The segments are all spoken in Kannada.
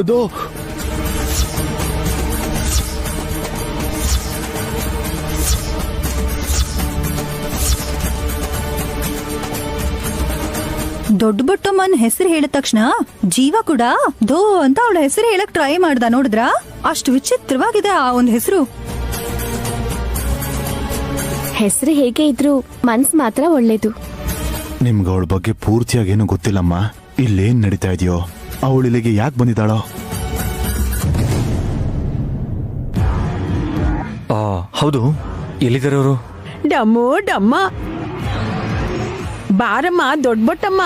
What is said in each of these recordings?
ಅದು ದೊಡ್ಡ ಬೊಟ್ಟಮ್ಮನ್ ಹೆಸರು ಹೇಳಿದ ತಕ್ಷಣ ಜೀವ ಕೂಡ ದೋ ಅಂತ ಅವಳ ಹೆಸರು ಹೇಳಕ್ ಟ್ರೈ ಮಾಡ್ದ. ನೋಡಿದ್ರ ಅಷ್ಟು ವಿಚಿತ್ರವಾಗಿದೆ ಆ ಒಂದ್ ಹೆಸರು. ಹೆಸರು ಹೇಗೆ ಇದ್ರು ಮನ್ಸ್ ಮಾತ್ರ ಒಳ್ಳೇದು. ನಿಮ್ಗೆ ಅವಳ ಬಗ್ಗೆ ಪೂರ್ತಿಯಾಗಿ ಏನು ಗೊತ್ತಿಲ್ಲಮ್ಮ. ಇಲ್ಲೇನ್ ನಡೀತಾ ಇದೆಯೋ, ಅವಳು ಇಲ್ಲಿಗೆ ಯಾಕೆ ಬಂದಿದ್ದಾಳೋ? ಹೌದು, ಎಲ್ಲಿದ್ದಾರವರು? ಡಮ್ಮು ಡಮ್ಮ ಬಾರಮ್ಮ ದೊಡ್ಡ ಬೊಟ್ಟಮ್ಮ.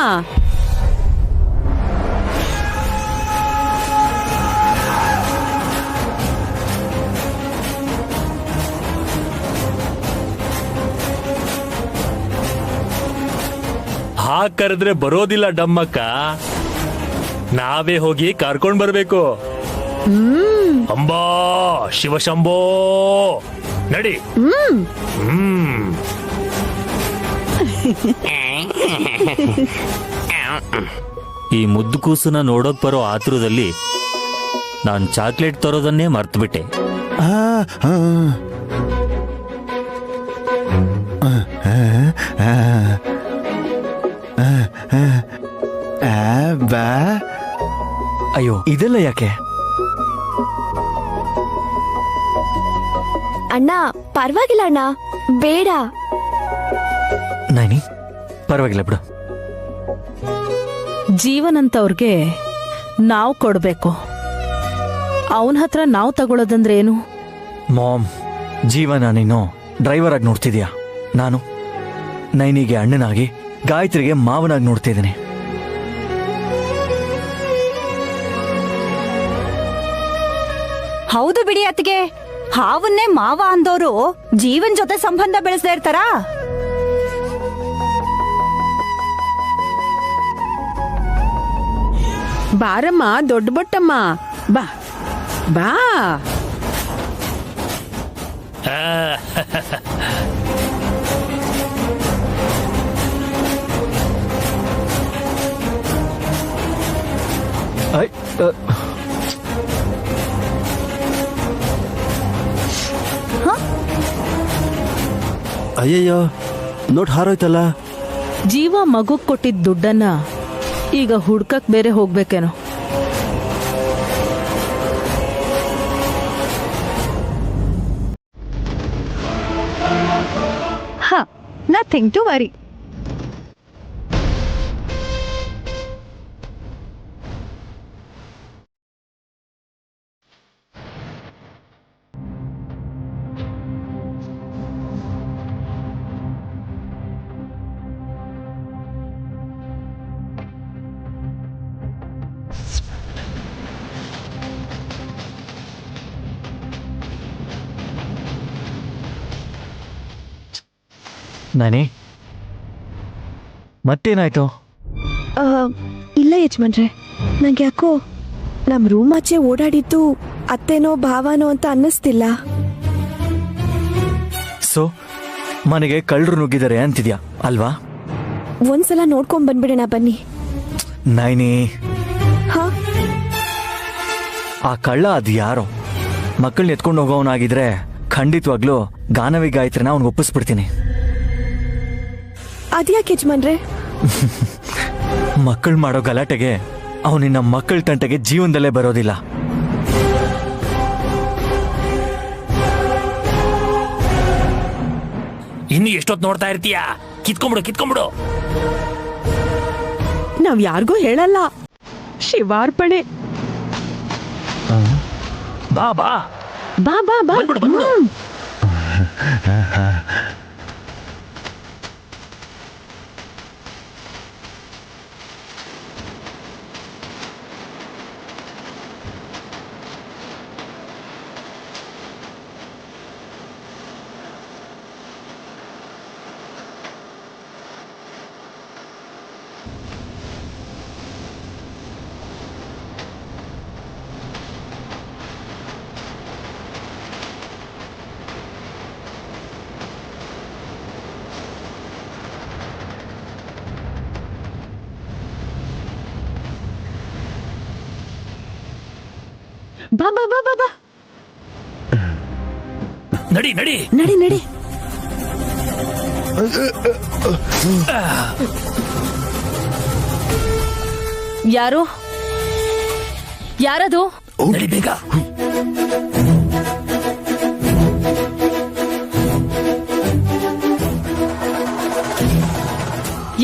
ಕರೆದ್ರೆ ಬರೋದಿಲ್ಲ ಡಮ್ಮಕ್ಕ, ನಾವೇ ಹೋಗಿ ಕರ್ಕೊಂಡ್ ಬರ್ಬೇಕು. ಅಂಬಾ ಶಿವಶಂಭೋ ನಡಿ. ಈ ಮುದ್ದು ಕೂಸನ್ನ ನೋಡೋಕ್ ಬರೋ ಆತುರದಲ್ಲಿ ನಾನ್ ಚಾಕ್ಲೇಟ್ ತರೋದನ್ನೇ ಮರ್ತ್ಬಿಟ್ಟೆ. ಅಯ್ಯೋ, ಇದೆಲ್ಲ ಯಾಕೆ? ಅಣ್ಣ ಪರವಾಗಿಲ್ಲ ಅಣ್ಣ, ಬೇಡ. ನೈನಿ, ಪರವಾಗಿಲ್ಲ ಬಿಡು. ಜೀವನಂತವ್ರಿಗೆ ನಾವು ಕೊಡ್ಬೇಕು, ಅವನ ಹತ್ರ ನಾವು ತಗೊಳ್ಳೋದಂದ್ರೆ ಏನು? ಮಾಮ್, ಜೀವನ ನೀನು ಡ್ರೈವರ್ ಆಗಿ ನೋಡ್ತಿದ್ಯಾ, ನಾನು ನೈನಿಗೆ ಅಣ್ಣನಾಗಿ ಗಾಯತ್ರಿಗೆ ಮಾವನಾಗಿ ನೋಡ್ತಿದ್ದೀನಿ. ಹೌದು ಬಿಡಿ ಅತ್ತಿಗೆ, ಹಾವನ್ನೇ ಮಾವ ಅಂದೋರು ಜೀವನ್ ಜೊತೆ ಸಂಬಂಧ ಬೆಳೆಸದೇ ಇರ್ತಾರ? ಬಾರಮ್ಮ ದೊಡ್ಡ ಬೊಟ್ಟಮ್ಮ, ಬಾ ಬಾ. ಅಯ್ಯಯ್ಯೋ, ನೋಟ್ ಹಾರೋಯ್ತಲ್ಲ. ಜೀವ ಮಗುಗ್ ಕೊಟ್ಟಿದ್ದ ದುಡ್ಡನ್ನ ಈಗ ಹುಡ್ಕಕ್ ಬೇರೆ ಹೋಗ್ಬೇಕೇನೋ. Nothing to worry. ನಾನೇ ಮತ್ತೇನಾಯ್ತು? ಇಲ್ಲ ಯಜಮಾನ್ರೆ, ನಂಗೆ ಯಾಕೋ ನಮ್ ರೂಮ್ ಆಚೆ ಓಡಾಡಿದ್ದು ಅತ್ತೇನೋ ಭಾವನೋ ಅಂತ ಅನ್ನಿಸ್ತಿಲ್ಲ. ಸೊ ಮನೆಗೆ ಕಳ್ಳರು ನುಗ್ಗಿದ್ದಾರೆ ಅಂತಿದ್ಯಾ ಅಲ್ವಾ? ಒಂದ್ಸಲ ನೋಡ್ಕೊಂಡ್ ಬಂದ್ಬಿಡೋಣ ಬನ್ನಿ. ನೈನಿ, ಹಾ, ಆ ಕಳ್ಳ ಅದು ಯಾರೋ ಮಕ್ಕಳನ್ನ ಎತ್ಕೊಂಡು ಹೋಗೋವನಾಗಿದ್ರೆ ಖಂಡಿತವಾಗ್ಲೂ ಗಾನವಿ ಗಾಯತ್ರಿನ ಅವ್ನಿಗೆ ಒಪ್ಪಿಸ್ಬಿಡ್ತೀನಿ. ಅದ್ಯಾಕೆ ಯಜಮಾನ್ರೆ? ಮಕ್ಕಳು ಮಾಡೋ ಗಲಾಟೆಗೆ ಅವನಿನ್ನ ಮಕ್ಕಳ ತಂಟೆಗೆ ಜೀವನದಲ್ಲೇ ಬರೋದಿಲ್ಲ. ಇನ್ನು ಎಷ್ಟೊತ್ತು ನೋಡ್ತಾ ಇರ್ತೀಯಾ? ಕಿತ್ಕೊಂಡ್ಬಿಡು. ನಾವ್ ಯಾರಿಗೂ ಹೇಳಲ್ಲ. ಶಿವಾರ್ಪಣೆ. ಬಾ ಬಾ ಬಾ ಬಾ ಬಾ. ಬಾ ಬಾ ಬಾ ಬಾ ಬಾ ನಡಿ ನಡಿ. ನಡಿ ನಡಿ. ಯಾರು? ಯಾರದು? ನಡಿ ಬೇಗ.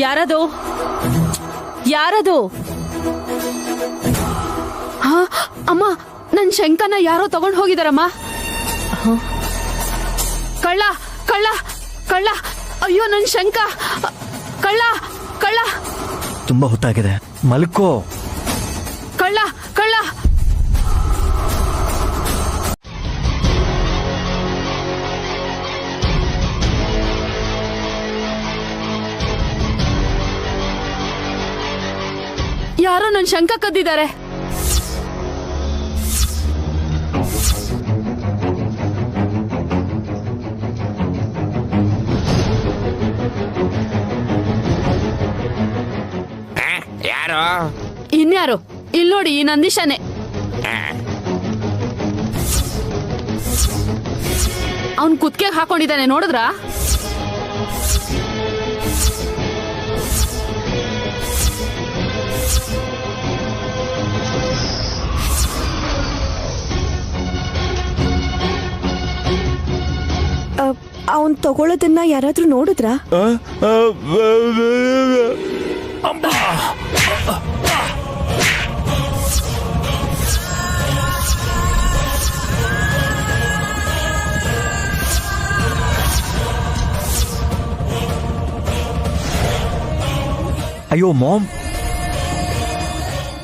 ಯಾರದು? ಯಾರದು? ಹಾ ಅಮ್ಮ, ನನ್ ಶಂಕನ ಯಾರೋ ತಗೊಂಡ್ ಹೋಗಿದಾರಮ್ಮ. ಕಳ್ಳ ಕಳ್ಳ ಕಳ್ಳ! ಅಯ್ಯೋ ನನ್ ಶಂಕ! ಕಳ್ಳ ಕಳ್ಳ ತುಂಬಾ ಹೊತ್ತಾಗಿದೆ, ಮಲ್ಕೋ. ಕಳ್ಳ ಕಳ್ಳ! ಯಾರೋ ನನ್ ಶಂಕ ಕದ್ದಿದ್ದಾರೆ. ಯಾರು? ಇನ್ಯಾರು? ಇಲ್ ನೋಡಿ, ಈ ನಂದೀಶನೇ. ಅವನ್ ಕುತ್ತಿಗೆಗೆ ಹಾಕೊಂಡಿದ್ದಾನೆ, ನೋಡಿದ್ರಾ? ಅವನ್ ತಗೊಳ್ಳೋದನ್ನ ಯಾರಾದ್ರೂ ನೋಡಿದ್ರಾ? ಅಯ್ಯೋ ಮಾಮ್,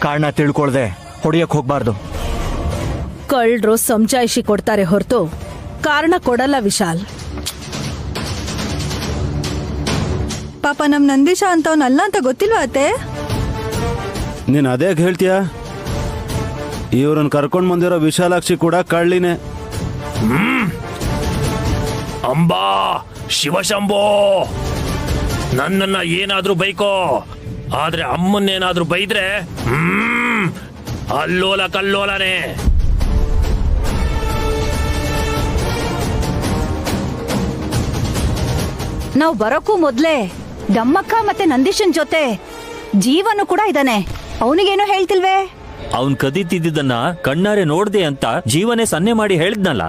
ಕಾರಣ ತಿಳ್ಕೊಳ್ದೆ ಹೊಡಿಯಕ್ ಹೋಗ್ಬಾರ್ದು. ಕಳ್ಳರು ಸಮಜಾಯಿಷಿ ಕೊಡ್ತಾರೆ ಹೊರತು ಕಾರಣ ಕೊಡಲ್ಲ ವಿಶಾಲ್. ಪಾಪ ನಮ್ ನಂದೀಶ ಅಂತವನಲ್ಲ ಅಂತ ಗೊತ್ತಿಲ್ವಾ ಅತ್ತೆ? ನೀನ್ ಅದೇ ಹೇಳ್ತೀಯ? ಇವ್ರನ್ನ ಕರ್ಕೊಂಡ್ ಬಂದಿರೋ ವಿಶಾಲಾಕ್ಷಿ ಕೂಡ ಕಳ್ಳಿನೇ. ಅಂಬಾ ಶಿವಶಂಭೋ, ನನ್ನನ್ನ ಏನಾದ್ರೂ ಬೈಕೋ, ಆದ್ರೆ ಅಮ್ಮನ್ನೇನಾದ್ರೂ ಬೈದ್ರೆ ಅಲ್ಲೋಲ ಕಲ್ಲೋಲನೇ. ನಾವ್ ಬರೋಕ್ಕೂ ಮೊದ್ಲೇ ದಮ್ಮಕ್ಕ ಮತ್ತೆ ನಂದೀಶನ್ ಜೊತೆ ಜೀವನು ಕೂಡ ಇದ್ದಾನೆ. ಅವನಿಗೇನು ಹೇಳ್ತಿಲ್ವೇ? ಅವನ್ ಕದೀತಿದ್ದನ್ನ ಕಣ್ಣಾರೆ ನೋಡ್ದೆ ಅಂತ ಜೀವನೇ ಸನ್ನೆ ಮಾಡಿ ಹೇಳಿದ್ನಲ್ಲ.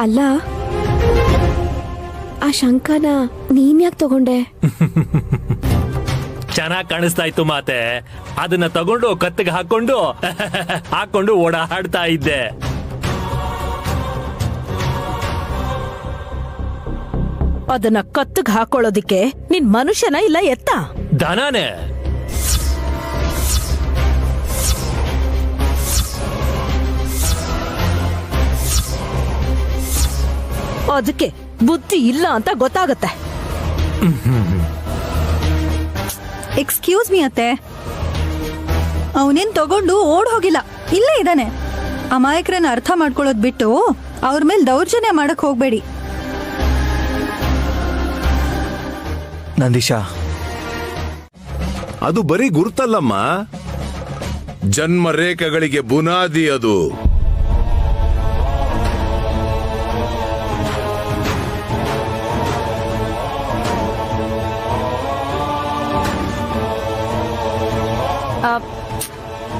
ಅಲ್ಲ, ಆ ಶಂಕನ ನೀನ್ ಯಾಕೆ ತಗೊಂಡೆ? ಚೆನ್ನಾಗ್ ಕಾಣಿಸ್ತಾ ಇತ್ತು ಮಾತೆ. ಅದನ್ನ ತಗೊಂಡು ಕತ್ತಿಗೆ ಹಾಕೊಂಡು ಓಡಾಡ್ತಾ ಇದ್ದೆ. ಅದನ್ನ ಕತ್ತಿಗೆ ಹಾಕೊಳ್ಳೋದಿಕ್ಕೆ ನಿನ್ ಮನುಷ್ಯನ ಇಲ್ಲ ಎತ್ತ? ದನನೇ. ಅದಕ್ಕೆ ಬುದ್ಧಿ ಇಲ್ಲ ಅಂತ ಗೊತ್ತಾಗತ್ತೆ. ಎಕ್ಸ್ಕ್ಯೂಸ್ ಮೀ ಅತ್ತೆ, ಅವನೇನ್ ತಗೊಂಡು ಓಡ್ ಹೋಗಿಲ್ಲ, ಇಲ್ಲೇ ಇದ್ದಾನೆ. ಅಮಾಯಕರನ್ನ ಅರ್ಥ ಮಾಡ್ಕೊಳ್ಳೋದ್ ಬಿಟ್ಟು ಅವ್ರ ಮೇಲೆ ದೌರ್ಜನ್ಯ ಮಾಡಕ್ ಹೋಗ್ಬೇಡಿ. ನಂದೀಶ, ಅದು ಬರೀ ಗುರುತಲ್ಲಮ್ಮ, ಜನ್ಮ ರೇಖೆಗಳಿಗೆ ಬುನಾದಿ ಅದು.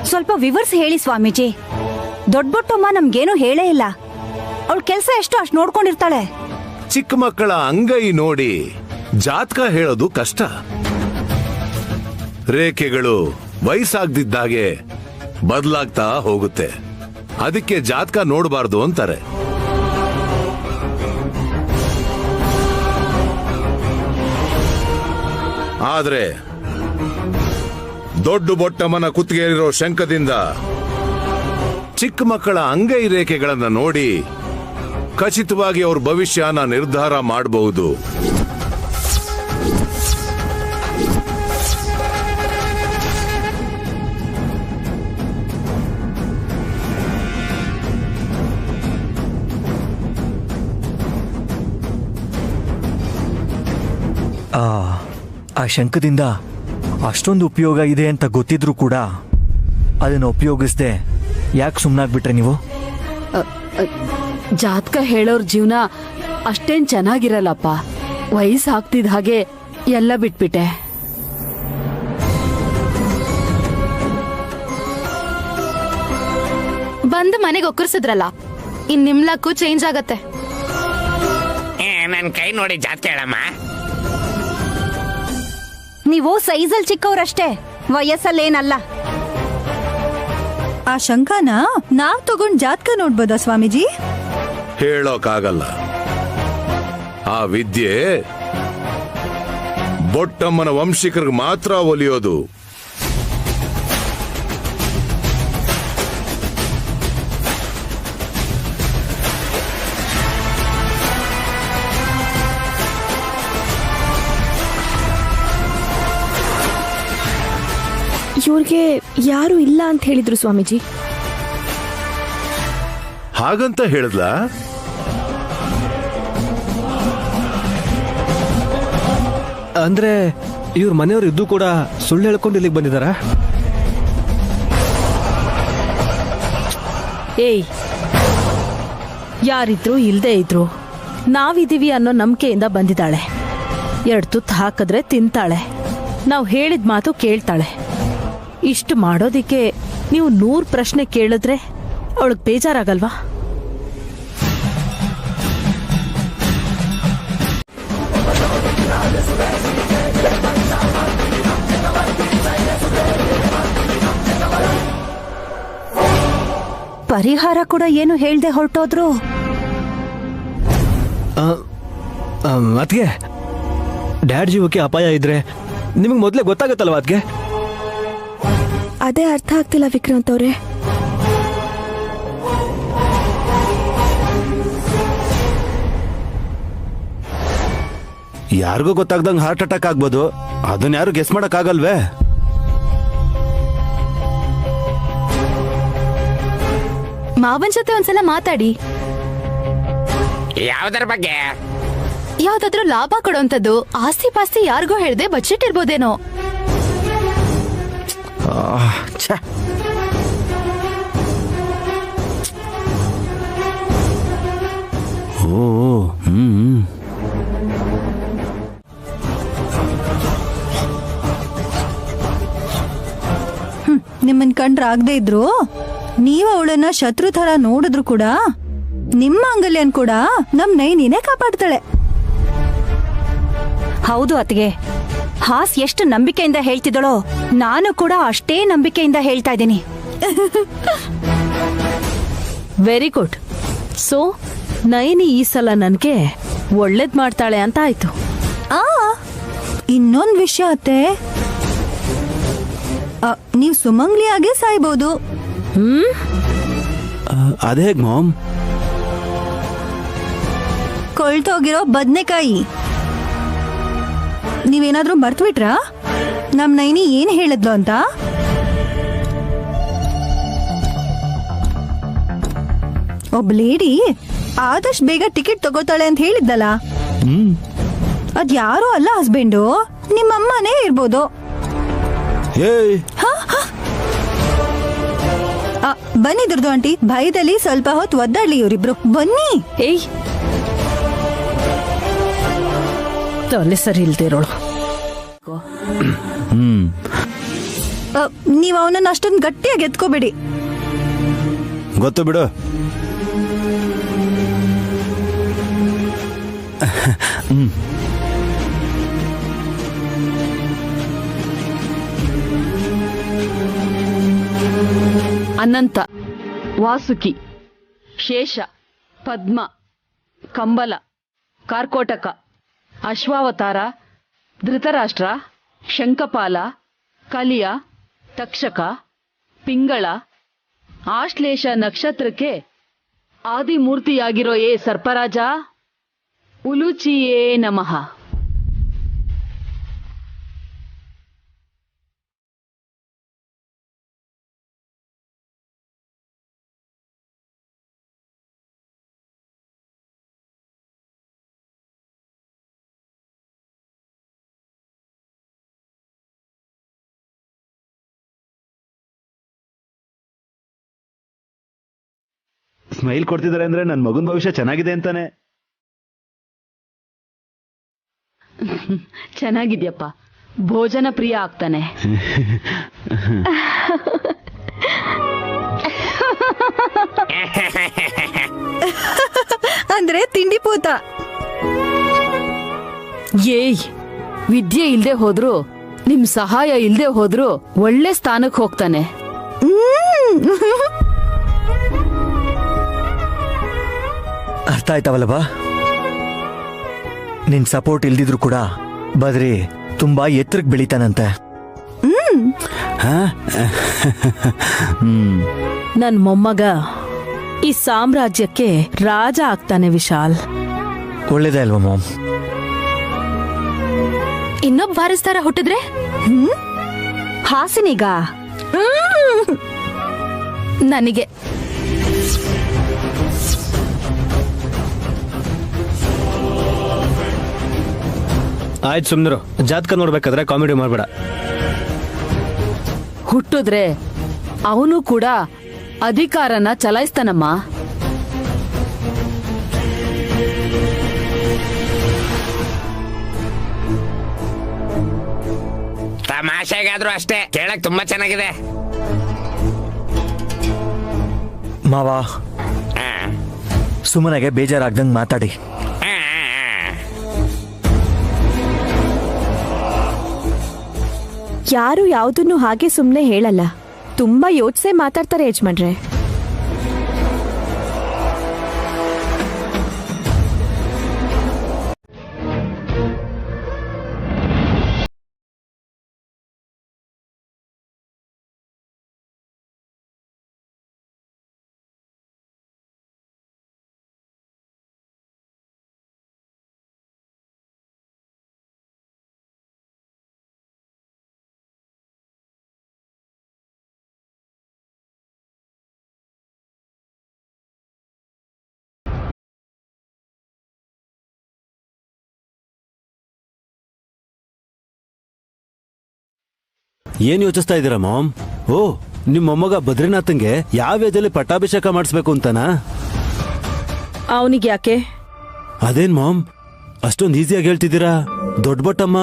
ಸ್ವಲ್ಪ ವಿವರಿಸಿ ಹೇಳಿ ಸ್ವಾಮೀಜಿ. ದೊಡ್ಡಬೊಟ್ಟಮ್ಮ ನಮ್ಗೇನು ಹೇಳೇ ಇಲ್ಲ. ಅವಳ ಕೆಲ್ಸ ಎಷ್ಟು ಅಷ್ಟು ನೋಡ್ಕೊಂಡಿರ್ತಾಳೆ. ಚಿಕ್ಕ ಮಕ್ಕಳ ಅಂಗೈ ನೋಡಿ ಜಾತಕ ಹೇಳೋದು ಕಷ್ಟ. ರೇಖೆಗಳು ವಯಸ್ಸಾಗ್ದಿದ್ದಾಗೆ ಬದಲಾಗ್ತಾ ಹೋಗುತ್ತೆ. ಅದಕ್ಕೆ ಜಾತಕ ನೋಡಬಾರ್ದು ಅಂತಾರೆ. ಆದ್ರೆ ದೊಡ್ಡ ಬೊಟ್ಟಮ್ಮನ ಕುತ್ತಿಗೆಯಲ್ಲಿರೋ ಶಂಕದಿಂದ ಚಿಕ್ಕ ಮಕ್ಕಳ ಅಂಗೈ ರೇಖೆಗಳನ್ನ ನೋಡಿ ಖಚಿತವಾಗಿ ಅವ್ರ ಭವಿಷ್ಯನ ನಿರ್ಧಾರ ಮಾಡಬಹುದು. ಆ ಶಂಕದಿಂದ ಅಷ್ಟೊಂದು ಉಪಯೋಗ ಇದೆ ಅಂತ ಗೊತ್ತಿದ್ರು ಕೂಡ ಅದನ್ನು ಉಪಯೋಗಿಸ್ದೆ ಯಾಕೆ ಸುಮ್ಮನಾಗ್ಬಿಟ್ರೆ ನೀವು? ಜಾತಕ ಹೇಳೋರ್ ಜೀವನ ಅಷ್ಟೇನ್ ಚೆನ್ನಾಗಿರಲ್ಲಪ್ಪ. ವಯಸ್ಸು ಆಗ್ತಿದ್ ಹಾಗೆ ಎಲ್ಲ ಬಿಟ್ಬಿಟ್ಟೆ. ಬಂದು ಮನೆಗೆ ಒಕ್ಕರ್ಸಿದ್ರಲ್ಲ, ಇನ್ ನಿಮ್ ಲಕ್ಕು ಚೇಂಜ್ ಆಗತ್ತೆ. ನನ್ ಕೈ ನೋಡಿ ಜಾತಕ ಹೇಳಮ್ಮ. ನೀವು ಸೈಜಲ್ ಚಿಕ್ಕವ್ರಷ್ಟೇ, ವಯಸ್ಸಲ್ಲೇನಲ್ಲ. ಆ ಶಂಖನ ನಾವ್ ತಗೊಂಡ್ ಜಾತಕ ನೋಡ್ಬೋದಾ ಸ್ವಾಮೀಜಿ? ಹೇಳೋಕ್ಕಾಗಲ್ಲ. ಆ ವಿದ್ಯೆ ಬೊಟ್ಟಮ್ಮನ ವಂಶಿಕರಿಗೆ ಮಾತ್ರ ಒಲಿಯೋದು. ಇವ್ರಿಗೆ ಯಾರು ಇಲ್ಲ ಅಂತ ಹೇಳಿದ್ರು ಸ್ವಾಮೀಜಿ. ಹಾಗಂತ ಹೇಳಿದ್ಲಾ? ಅಂದ್ರೆ ಇವ್ರ ಮನೆಯವರು ಇದ್ದು ಕೂಡ ಸುಳ್ಳು ಹೇಳ್ಕೊಂಡು ಇಲ್ಲಿಗೆ ಬಂದಿದಾರ? ಏಯ್, ಯಾರಿದ್ರು ಇಲ್ದೇ ಇದ್ರು ನಾವಿದೀವಿ ಅನ್ನೋ ನಂಬಿಕೆಯಿಂದ ಬಂದಿದ್ದಾಳೆ. 2 ತುತ್ತು ಹಾಕಿದ್ರೆ ತಿಂತಾಳೆ, ನಾವು ಹೇಳಿದ ಮಾತು ಕೇಳ್ತಾಳೆ. ಇಷ್ಟು ಮಾಡೋದಿಕ್ಕೆ ನೀವು 100 ಪ್ರಶ್ನೆ ಕೇಳಿದ್ರೆ ಅವಳಿಗೆ ಬೇಜಾರಾಗಲ್ವಾ? ಪರಿಹಾರ ಕೂಡ ಏನು ಹೇಳ್ದೆ ಹೊರಟೋದ್ರು. ಅದ್ಗೆ ಡ್ಯಾಡ್ ಜೀವಕ್ಕೆ ಅಪಾಯ ಇದ್ರೆ ನಿಮಗೆ ಮೊದಲೇ ಗೊತ್ತಾಗತ್ತಲ್ವಾ? ಅದ್ಗೆ ಅದೇ ಅರ್ಥ ಆಗ್ತಿಲ್ಲ ವಿಕ್ರಾಂತ್ ಅವ್ರೆ. ಯಾರಿಗೂ ಗೊತ್ತಾಗ್ದಂಗೆ ಹಾರ್ಟ್ ಅಟ್ಯಾಕ್ ಆಗ್ಬೋದು, ಅದನ್ನ ಯಾರು ಗೆಸ್ ಮಾಡಕ್ ಆಗಲ್ವೇ? ಮಾವನ್ ಜೊತೆ ಒಂದ್ಸಲ ಮಾತಾಡಿ. ಯಾವ್ದರ ಬಗ್ಗೆ? ಯಾವ್ದಾದ್ರೂ ಲಾಭ ಕೊಡೋಂಥದ್ದು. ಆಸ್ತಿ ಪಾಸ್ತಿ ಯಾರಿಗೂ ಹೇಳ್ದೆ ಬಜೆಟ್ ಇರ್ಬೋದೇನೋ. ನಿಮ್ಮನ್ ಕಂಡ್ರೆ ಆಗದೆ ಇದ್ರು ನೀವು ಅವಳನ್ನ ಶತ್ರು ತರ ನೋಡಿದ್ರು ಕೂಡ ನಿಮ್ಮ ಅಂಗಲ್ಯನ್ ಕೂಡ ನಮ್ ನೈನಿನೇ ಕಾಪಾಡ್ತಾಳೆ. ಹೌದು ಅತ್ತಿಗೆ, ಹಾಸ್ ಎಷ್ಟು ನಂಬಿಕೆಯಿಂದ ಹೇಳ್ತಿದ್ದಳೋ ನಾನು ಕೂಡ ಅಷ್ಟೇ ನಂಬಿಕೆಯಿಂದ ಹೇಳ್ತಾ ಇದ್ದೀನಿ. Very good. ಸೊ ನೈನಿ ಈ ಸಲ ನನ್ಗೆ ಒಳ್ಳೇದ್ ಮಾಡ್ತಾಳೆ ಅಂತ ಆಯ್ತು. ಇನ್ನೊಂದ್ ವಿಷಯ ಅತ್ತೆ, ನೀವ್ ಸುಮಂಗ್ಲಿಯಾಗೆ ಸಾಯ್ಬೋದು. ಅದೇ ಮಾಮ್, ಕೊಳ್ತೋಗಿರೋ ಬದ್ನೆಕಾಯಿ. ನೀವೇನಾದ್ರೂ ಮರ್ತ್ಬಿಟ್ರಾ ನಮ್ ನೈನಿ ಏನ್ ಹೇಳಿದ್ಲು ಅಂತ? ಒಬ್ಬ ಲೇಡಿ ಆದಷ್ಟು ಬೇಗ ಟಿಕೆಟ್ ತಗೋತಾಳೆ ಅಂತ ಹೇಳಿದ್ದಲ್ಲ, ಅದ್ ಯಾರು ಅಲ್ಲ ಹಸ್ಬೆಂಡು, ನಿಮ್ಮಮ್ಮನೇ ಇರ್ಬೋದು. ಬನ್ನಿ ದುರ್ದು ಆಂಟಿ, ಭಯದಲ್ಲಿ ಸ್ವಲ್ಪ ಹೊತ್ತು ಒದ್ದಾಡ್ಲಿ ಇವರಿಬ್ರು. ಬನ್ನಿ. ಏಯ್, ತಲೆ ಸರಿ ಇಲ್ದಿರೋಳು. ನೀವ್ ಅವನನ್ನ ಅಷ್ಟೊಂದು ಗಟ್ಟಿಯಾಗಿ ಎತ್ಕೋಬೇಡಿ. ಗೊತ್ತು ಬಿಡು. ಅನಂತ, ವಾಸುಕಿ, ಶೇಷ, ಪದ್ಮ, ಕಂಬಲ, ಕಾರ್ಕೋಟಕ, ಅಶ್ವಾವತಾರ, ಧೃತರಾಷ್ಟ್ರ, ಶಂಕಪಾಲ, ಕಲಿಯ, ತಕ್ಷಕ, ಪಿಂಗಳ, ಆಶ್ಲೇಷ ನಕ್ಷತ್ರಕ್ಕೆ ಆದಿಮೂರ್ತಿಯಾಗಿರೋ ಸರ್ಪರಾಜ, ಉಲುಚಿಯೇ ನಮಃ. ಸ್ಮೈಲ್ ಕೊಡ್ತಿದ್ದಾರೆ ಅಂದ್ರೆ ನನ್ನ ಮಗನ ಭವಿಷ್ಯ ಚೆನ್ನಾಗಿದೆ ಅಂತಾನೆ. ಚೆನ್ನಾಗಿದ್ಯಪ್ಪ, ಭೋಜನ ಪ್ರಿಯ ಆಗ್ತಾನೆ. ಅಂದ್ರೆ ತಿಂಡಿ ಪೂತ. ಏಯ್, ವಿದ್ಯೆ ಇಲ್ದೆ ಹೋದ್ರು ನಿಮ್ ಸಹಾಯ ಇಲ್ದೆ ಹೋದ್ರು ಒಳ್ಳೆ ಸ್ಥಾನಕ್ಕೆ ಹೋಗ್ತಾನೆ. ಅರ್ಥ ಆಯ್ತಾವಲ್ಲವಾ? ನಿನ್ ಸಪೋರ್ಟ್ ಇಲ್ದಿದ್ರು ಕೂಡ ಬದ್ರಿ ತುಂಬಾ ಎತ್ತರಕ್ಕೆ ಬೆಳಿತಾನಂತೆ. ನನ್ ಮೊಮ್ಮಗ ಈ ಸಾಮ್ರಾಜ್ಯಕ್ಕೆ ರಾಜ ಆಗ್ತಾನೆ ವಿಶಾಲ್. ಒಳ್ಳೇದೇ ಅಲ್ವಾ ಮಾಮ್? ಇನ್ನೊಬ್ಬ ವಾರಸ್ದಾರ ಹುಟ್ಟಿದ್ರೆ ಹಾಸಿನಿಗ ನನಗೆ ಆಯ್ತು ಸುಮ್ನಿರು. ಜಾತಕ ನೋಡ್ಬೇಕಾದ್ರೆ ಕಾಮಿಡಿ ಮಾಡ್ಬೇಡ. ಹುಟ್ಟಿದ್ರೆ ಅವನು ಕೂಡ ಅಧಿಕಾರನ ಚಲಾಯಿಸ್ತಾನಮ್ಮ. ತಮಾಷೆಗಾದ್ರೂ ಅಷ್ಟೇ, ಕೇಳಕ್ ತುಂಬಾ ಚೆನ್ನಾಗಿದೆ. ಮಾವ, ಸುಮ್ಮನೆಗೆ ಬೇಜಾರಾಗ್ದಂಗ್ ಮಾತಾಡಿ. ಯಾರು ಯಾವುದನ್ನು ಹಾಗೆ ಸುಮ್ಮನೆ ಹೇಳಲ್ಲ, ತುಂಬಾ ಯೋಚಿಸೇ ಮಾತಾಡ್ತಾರೆ ಯಜಮಾನ್ರೆ. ಏನ್ ಯೋಚಿಸ್ತಾ ಇದ್ದೀರಾ ಮಾಮ್? ಓ, ನಿಮ್ಮ ಮೊಮ್ಮಗ ಬದ್ರಿನಾಥನ್ಗೆ ಯಾವ ಏಜಲ್ಲಿ ಪಟ್ಟಾಭಿಷೇಕ ಮಾಡಿಸ್ಬೇಕು ಅಂತನಾ? ಅವನಿಗೆ ಯಾಕೆ? ಅದೇನ್ ಮಾಮ್ ಅಷ್ಟೊಂದು ಈಸಿಯಾಗಿ ಹೇಳ್ತಿದ್ದೀರಾ? ದೊಡ್ಡ ಬಟ್ಟಮ್ಮ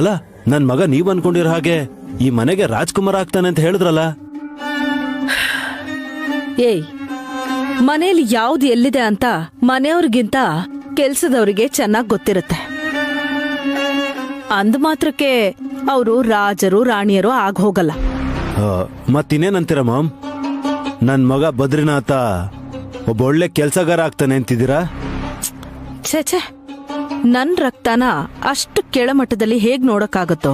ಅಲ್ಲ, ನನ್ ಮಗ ನೀವ್ ಅನ್ಕೊಂಡಿರೋ ಹಾಗೆ ಈ ಮನೆಗೆ ರಾಜ್ಕುಮಾರ್ ಆಗ್ತಾನೆ ಅಂತ ಹೇಳಿದ್ರಲ್ಲ. ಏಯ್, ಮನೇಲಿ ಯಾವ್ದು ಎಲ್ಲಿದೆ ಅಂತ ಮನೆಯವ್ರಿಗಿಂತ ಕೆಲ್ಸದವ್ರಿಗೆ ಚೆನ್ನಾಗ್ ಗೊತ್ತಿರುತ್ತೆ. ಅಂದ ಮಾತ್ರಕ್ಕೆ ಅವರು ರಾಜರು ರಾಣಿಯರು ಆಗ ಹೋಗಲ್ಲ. ಮತ್ತಿನ್ನೇನಂತೀರ ಮಾಮ್? ನನ್ ಮಗ ಬದ್ರಿನಾಥ ಒಬ್ಬ ಒಳ್ಳೆ ಕೆಲ್ಸಗಾರ ಆಗ್ತಾನೆ ಅಂತಿದ್ದೀರಾ? ಛೇ, ನನ್ ರಕ್ತನ ಅಷ್ಟು ಕೆಳಮಟ್ಟದಲ್ಲಿ ಹೇಗ್ ನೋಡಕ್ಕಾಗತ್ತೋ?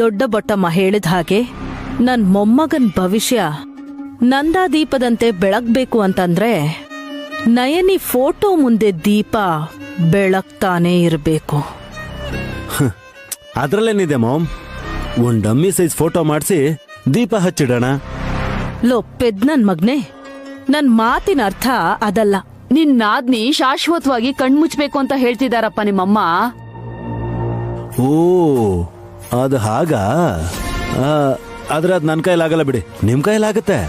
ದೊಡ್ಡ ಬೊಟ್ಟಮ್ಮ ಹೇಳಿದ ಹಾಗೆ ನನ್ ಮೊಮ್ಮಗನ್ ಭವಿಷ್ಯ ನಂದಾದೀಪದಂತೆ ಬೆಳಗ್ಬೇಕು ಅಂತಂದ್ರೆ ನಯನಿ ಫೋಟೋ ಮುಂದೆ ದೀಪ ಬೆಳಗ್ತಾನೆ ಇರಬೇಕು. ಅದ್ರಲ್ಲೇನಿದೆ ಮಾಮ್, ಒಂದ್ ಡಮ್ಮಿ ಸೈಜ್ ಫೋಟೋ ಮಾಡಿಸಿ ದೀಪ ಹಚ್ಚಿಡೋಣ. ಲೊಪ್ಪೆದ್ ನನ್ ಮಗ್ನೆ, ನನ್ ಮಾತಿನ ಅರ್ಥ ಅದಲ್ಲ. ನಿನ್ ನಾದ್ನಿ ಶಾಶ್ವತವಾಗಿ ಕಣ್ಮುಚ್ಬೇಕು ಅಂತ ಹೇಳ್ತಿದಾರಪ್ಪ ನಿಮ್ಮಮ್ಮ. ಓ, ಅದು ಹಾಗ? ಆದ್ರೆ ಅದ್ ನನ್ ಕೈಲಾಗಲ್ಲ ಬಿಡಿ, ನಿಮ್ ಕೈಲಾಗತ್ತೆ.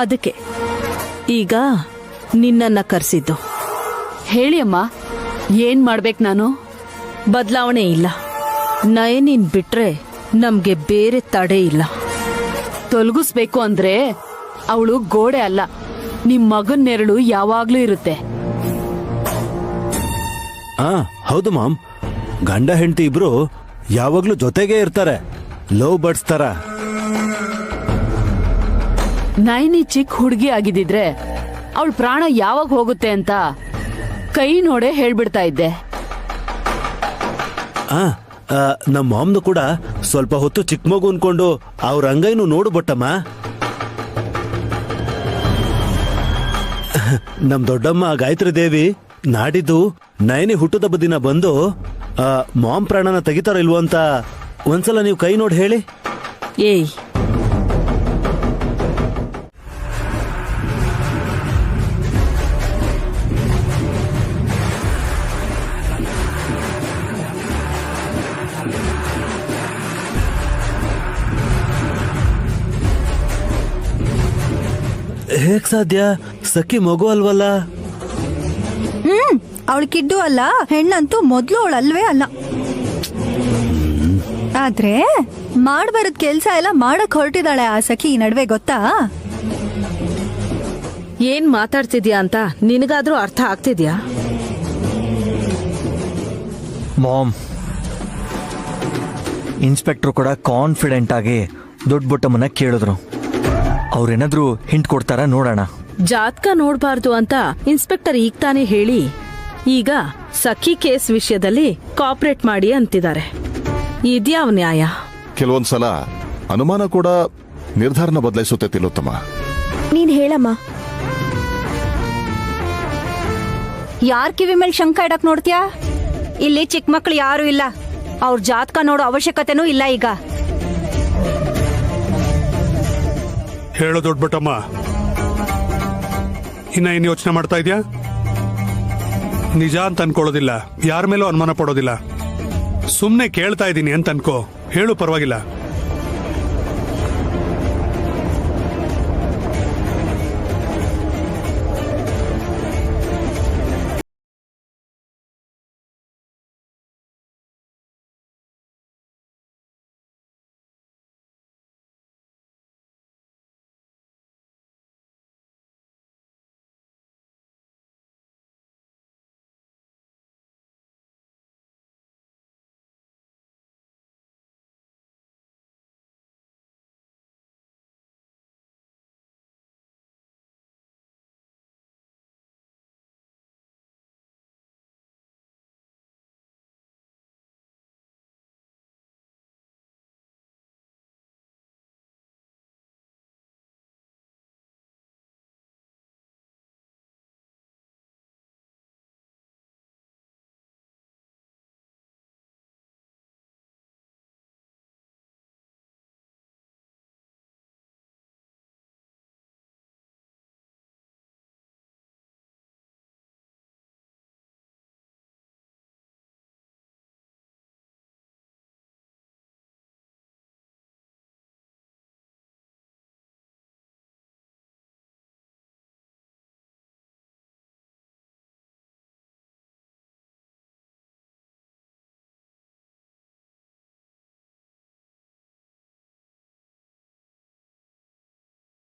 ಅದಕ್ಕೆ ಈಗ ನಿನ್ನನ್ನ ಕರ್ಸಿದ್ದು. ಹೇಳಿ ಅಮ್ಮ, ಏನ್ ಮಾಡ್ಬೇಕು ನಾನು? ಬದಲಾವಣೆ ಇಲ್ಲ. ನಯನಿನ್ ಬಿಟ್ರೆ ನಮ್ಗೆ ಬೇರೆ ತಡೆ ಇಲ್ಲ. ತೊಲಗಿಸ್ಬೇಕು ಅಂದ್ರೆ ಅವಳು ಗೋಡೆ ಅಲ್ಲ, ನಿಮ್ ಮಗನ್ ನೆರಳು ಯಾವಾಗ್ಲೂ ಇರುತ್ತೆ. ಹೌದು ಮಾಮ್, ಗಂಡ ಹೆಂಡತಿ ಇಬ್ರು ಯಾವಾಗ್ಲೂ ಜೊತೆಗೆ ಇರ್ತಾರೆ, ಲವ್ ಬರ್ಡ್ಸ್ ತರ. ನೈನಿ ಚಿಕ್ಕ ಹುಡುಗಿ ಆಗಿದ್ದಿದ್ರೆ ಅವಳ ಪ್ರಾಣ ಯಾವಾಗ ಹೋಗುತ್ತೆ ಅಂತ ಕೈ ನೋಡೇ ಹೇಳ್ಬಿಡ್ತಾ ಇದ್ದೆ. ನಮ್ಮ ಮಾಮ್ನು ಕೂಡ ಸ್ವಲ್ಪ ಹೊತ್ತು ಚಿಕ್ಕ ಮಗು ಅನ್ಕೊಂಡು ಅವ್ರ ಅಂಗೈನು ನೋಡು ಬೊಟ್ಟಮ್ಮ. ನಮ್ ದೊಡ್ಡಮ್ಮ ಗಾಯತ್ರಿ ದೇವಿ ನಾಡಿದ್ದು ನಯನಿ ಹುಟ್ಟುದಬ್ಬ ದಿನ ಬಂದು ಮಾಮ್ ಪ್ರಾಣನ ತೆಗಿತಾರ ಇಲ್ವೋ ಅಂತ ಒಂದ್ಸಲ ನೀವು ಕೈ ನೋಡಿ ಹೇಳಿ. ಏಯ್, ಹೇಗ್ ಸಾಧ್ಯ? ಸಖಿ ಮಗು ಅಲ್ವಲ್ಲ? ಅವಳು ಕಿಡ್ಡು ಅಲ್ಲ, ಹೆಣ್ಣಂತೂ ಮೊದ್ಲು ಅವಳು ಅಲ್ವೇ ಅಲ್ಲ. ಆದ್ರೆ ಮಾಡ್ಬಾರದ್ ಕೆಲ್ಸ ಎಲ್ಲ ಮಾಡಕ್ ಹೊರಟಿದ್ದಾಳೆ ಆ ಸಖಿ ಈ ನಡುವೆ, ಗೊತ್ತಾ? ಏನ್ ಮಾತಾಡ್ತಿದ್ಯಾ ಅಂತ ನಿನಗಾದ್ರೂ ಅರ್ಥ ಆಗ್ತಿದ್ಯಾ? ಮಾಮ್, ಇನ್ಸ್ಪೆಕ್ಟರ್ ಕೂಡ ಕಾನ್ಫಿಡೆಂಟ್ ಆಗಿ ದೊಡ್ಡ ಬೊಟ್ಟಮ್ಮನ್ನ ಕೇಳಿದ್ರು. ಅವ್ರೇನಾದ್ರೂ ಹಿಂಟ್ ಕೊಡ್ತಾರ ನೋಡೋಣ. ಜಾತಕ ನೋಡ್ಬಾರ್ದು ಅಂತ ಇನ್ಸ್ಪೆಕ್ಟರ್ ಈಗ ತಾನೇ ಹೇಳಿ ಈಗ ಸಖಿ ಕೇಸ್ ವಿಷಯದಲ್ಲಿ ಕಾಪರೇಟ್ ಮಾಡಿ ಅಂತಿದ್ದಾರೆ. ಇದ್ಯಾವ ನ್ಯಾಯ? ಕೆಲವೊಂದ್ಸಲ ಅನುಮಾನ ಕೂಡ ನಿರ್ಧಾರನ ಬದಲಾಯಿಸುತ್ತೆ ತಿಲೋತ್ತಮ. ನೀನ್ ಹೇಳಮ್ಮ. ಯಾರ್ ಕಿವಿ ಮೇಲೆ ಶಂಕ ಇಡಕ್ ನೋಡ್ತೀಯಾ? ಇಲ್ಲಿ ಚಿಕ್ಕ ಮಕ್ಳು ಯಾರು ಇಲ್ಲ, ಅವ್ರ ಜಾತಕ ನೋಡೋ ಅವಶ್ಯಕತೆನೂ ಇಲ್ಲ ಈಗ. ಹೇಳೋ ದೊಡ್ಡಬಟ್ಟಮ್ಮ, ಇನ್ನ ಏನ್ ಯೋಚನೆ ಮಾಡ್ತಾ ಇದ್ಯಾ? ನಿಜ ಅಂತ ಅನ್ಕೊಳ್ಳೋದಿಲ್ಲ, ಯಾರ ಮೇಲೂ ಅನುಮಾನ ಪಡೋದಿಲ್ಲ. ಸುಮ್ನೆ ಕೇಳ್ತಾ ಇದ್ದೀನಿ ಅಂತ ಅನ್ಕೋ, ಹೇಳು ಪರವಾಗಿಲ್ಲ.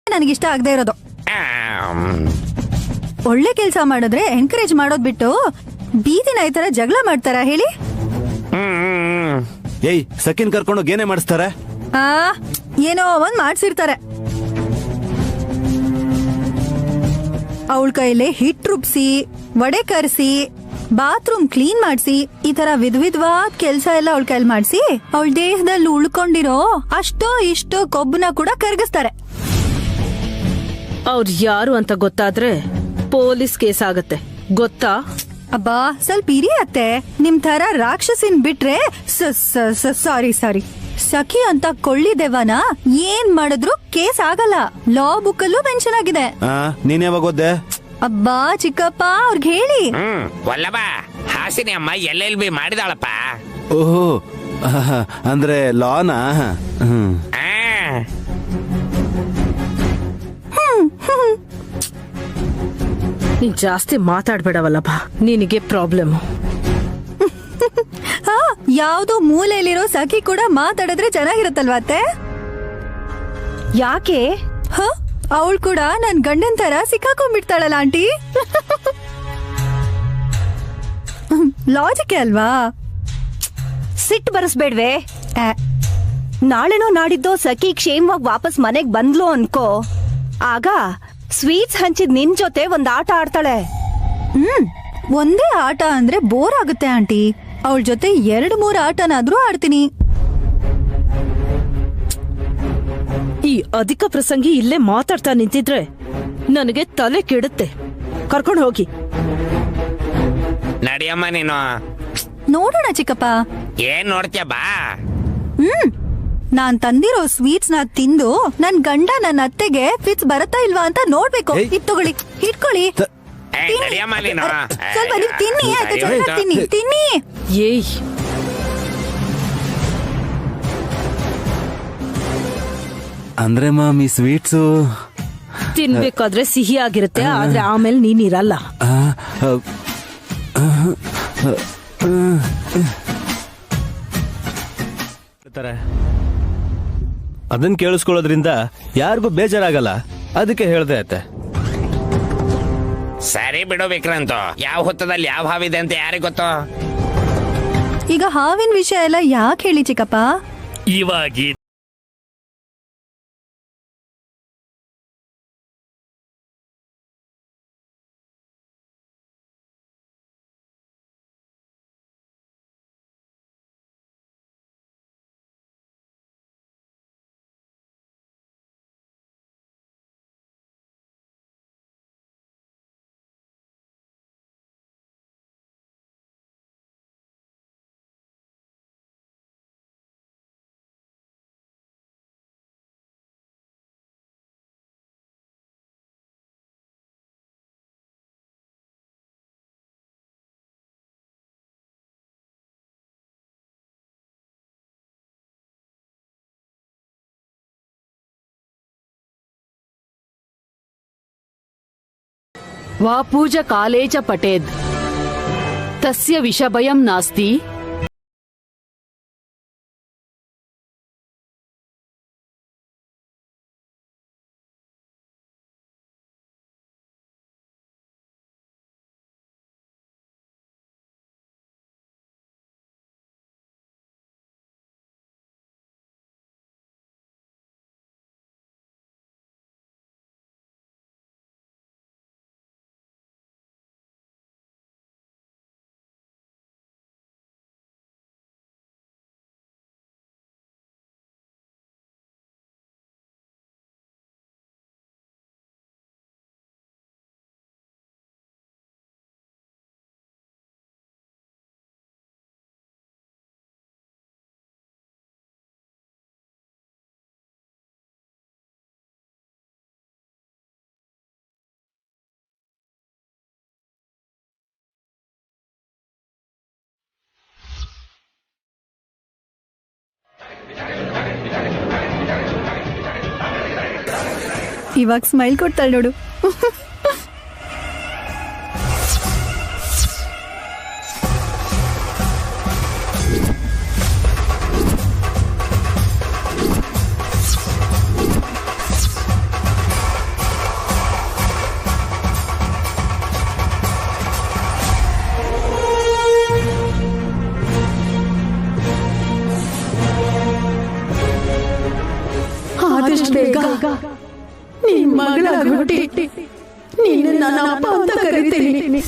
ನನಗಿಷ್ಟ ಆಗದೆ ಇರೋದು. ಒಳ್ಳೆ ಕೆಲಸ ಮಾಡಿದ್ರೆ ಎನ್ಕರೇಜ್ ಮಾಡೋದ್ ಬಿಟ್ಟು ಬೀದಿನ ಈ ತರ ಜಗಳ ಮಾಡ್ತಾರ ಹೇಳಿ? ಏಯ್, ಸಖಿನ್ ಕರ್ಕೊಂಡೋಗಿ ಏನೇ ಮಾಡಿಸ್ತಾರೆ? ಏನೋ ಒಂದ್ ಮಾಡ್ಸಿರ್ತಾರೆ. ಅವಳ ಕೈಲಿ ಹಿಟ್ ರುಬ್ಸಿ, ವಡೆ ಕರ್ಸಿ, ಬಾತ್ರೂಮ್ ಕ್ಲೀನ್ ಮಾಡ್ಸಿ, ಈ ತರ ವಿಧವಾದ ಕೆಲ್ಸ ಎಲ್ಲ ಅವಳ ಕೈಲಿ ಮಾಡ್ಸಿ ಅವಳ ದೇಹದಲ್ಲಿ ಉಳ್ಕೊಂಡಿರೋ ಅಷ್ಟೋ ಇಷ್ಟೋ ಕೊಬ್ಬನ ಕೂಡ ಕರಗಿಸ್ತಾರೆ. ಅವ್ರು ಯಾರು ಅಂತ ಗೊತ್ತಾದ್ರೆ ಪೊಲೀಸ್ ಕೇಸ್ ಆಗತ್ತೆ, ಗೊತ್ತಾ? ಅಬ್ಬಾ, ಸ್ವಲ್ಪ ಇರಿ ಅತ್ತೆ. ನಿಮ್ ತರ ರಾಕ್ಷಸಿನ್ ಬಿಟ್ರೆ ಸಾರಿ ಸಖಿ ಅಂತ ಕೊಳ್ಳಿದೆವನ ಏನ್ ಮಾಡಿದ್ರು ಕೇಸ್ ಆಗಲ್ಲ. ಲಾ ಬುಕ್ ಅಲ್ಲೂ ಮೆನ್ಷನ್ ಆಗಿದೆ. ನೀನ್ ಯಾವಾಗ ಓದ್ದೆ? ಅಬ್ಬಾ ಚಿಕ್ಕಪ್ಪ, ಅವ್ರಿಗೆ ಹೇಳಿ. ವಲ್ಲಭ, ಹಾಸಿನಿ ಅಮ್ಮ LLB ಮಾಡಿದಾಳಪ್ಪ. ಓಹೋ, ಅಂದ್ರೆ ಲಾನಾ? ನೀನ್ ಜಾಸ್ತಿ ಮಾತಾಡ್ಬೇಡವಲ್ಲಪ್ಪ, ನಿನಗೆ ಪ್ರಾಬ್ಲಮ್. ಯಾವ್ದೋ ಮೂಲೆಯಲ್ಲಿರೋ ಸಖಿ ಕೂಡ ಮಾತಾಡಿದ್ರೆ ಚೆನ್ನಾಗಿರುತ್ತಲ್ವಾ ಅತ್ತೆ? ಯಾಕೆ? ಅವಳು ಕೂಡ ನನ್ ಗಂಡನ್ ತರ ಸಿಕ್ಕಾಕೊಂಡ್ಬಿಡ್ತಾಳಲ್ಲ ಆಂಟಿ. ಲಾಜಿಕ್ ಅಲ್ವಾ? ಸಿಟ್ಟು ಬರಸ್ಬೇಡ್ವೆ. ನಾಳೆನೋ ನಾಡಿದ್ದೋ ಸಖಿ ಕ್ಷೇಮವಾಗಿ ವಾಪಸ್ ಮನೆಗ್ ಬಂದ್ಲು ಅನ್ಕೋ, ಆಗ ಸ್ವೀಟ್ಸ್ ಹಂಚಿದ್ ನಿನ್ ಜೊತೆ ಒಂದ್ ಆಟ ಆಡ್ತಾಳೆ. ಒಂದೇ ಆಟ ಅಂದ್ರೆ ಬೋರ್ ಆಗುತ್ತೆ ಆಂಟಿ. ಅವಳ ಜೊತೆ 2-3 ಆಟನಾದ್ರೂ ಆಡ್ತೀನಿ. ಈ ಅಧಿಕ ಪ್ರಸಂಗಿ ಇಲ್ಲೇ ಮಾತಾಡ್ತಾ ನಿಂತಿದ್ರೆ ನನಗೆ ತಲೆ ಕೆಡುತ್ತೆ. ಕರ್ಕೊಂಡು ಹೋಗಿ. ನಡಿಯಮ್ಮ ನೀನು. ನೋಡೋಣ ಚಿಕ್ಕಪ್ಪ. ಏನ್ ನೋಡ್ತೀಯ ಬಾ. ನಾನ್ ತಂದಿರೋ ಸ್ವೀಟ್ಸ್ ನ ತಿಂದು ನನ್ ಗಂಡ ನನ್ನ ಅತ್ತೆಗೆ ಫಿಟ್ಸ್ ಬರತ್ತಾ ಇಲ್ವಾ ಅಂತ ನೋಡ್ಬೇಕು. ಇತ್ತುಗೊಳ್ಳಿ, ಇಟ್ಕೊಳ್ಳಿ. ಸ್ವಲ್ಪ ನೀವು ತಿನ್ನಿ, ತಿನ್ನಿ ತಿನ್ನಿ. ಏಯ್, ಅಂದ್ರೆ ಮಾಮ್, ಈ ಸ್ವೀಟ್ಸು ತಿನ್ಬೇಕಾದ್ರೆ ಸಿಹಿ ಆಗಿರುತ್ತೆ, ಆದ್ರೆ ಆಮೇಲೆ ನೀನಿರಲ್ಲ. ಅದನ್ನ ಕೇಳಿಸ್ಕೊಳ್ಳೋದ್ರಿಂದ ಯಾರಿಗೂ ಬೇಜಾರಾಗಲ್ಲ, ಅದಕ್ಕೆ ಹೇಳ್ದೆ ಅತ್ತೆ. ಸರಿ ಬಿಡು ವಿಕ್ರಾಂತ್, ಯಾವ ಹೊತ್ತದಲ್ಲಿ ಯಾವ ಹಾವಿದೆ ಅಂತ ಯಾರಿಗೆ ಗೊತ್ತು? ಈಗ ಹಾವಿನ ವಿಷಯ ಎಲ್ಲ ಯಾಕೆ ಹೇಳಿ ಚಿಕ್ಕಪ್ಪ? ಇವಾಗಿ वा पूजकाले च पठेद् तस्य विषभयं नास्ति। ಇವಾಗ ಸ್ಮೈಲ್ ಕೊಡ್ತಾಳೆ ನೋಡು. ಆದಷ್ಟು ಬೇಗ ನಿನ್ ಮಗಳ ಹುಟ್ಟಿ ನಿನ್ನ ನಾನು ಅಪ್ಪ ಅಂತ ಕರಿತೀನಿ.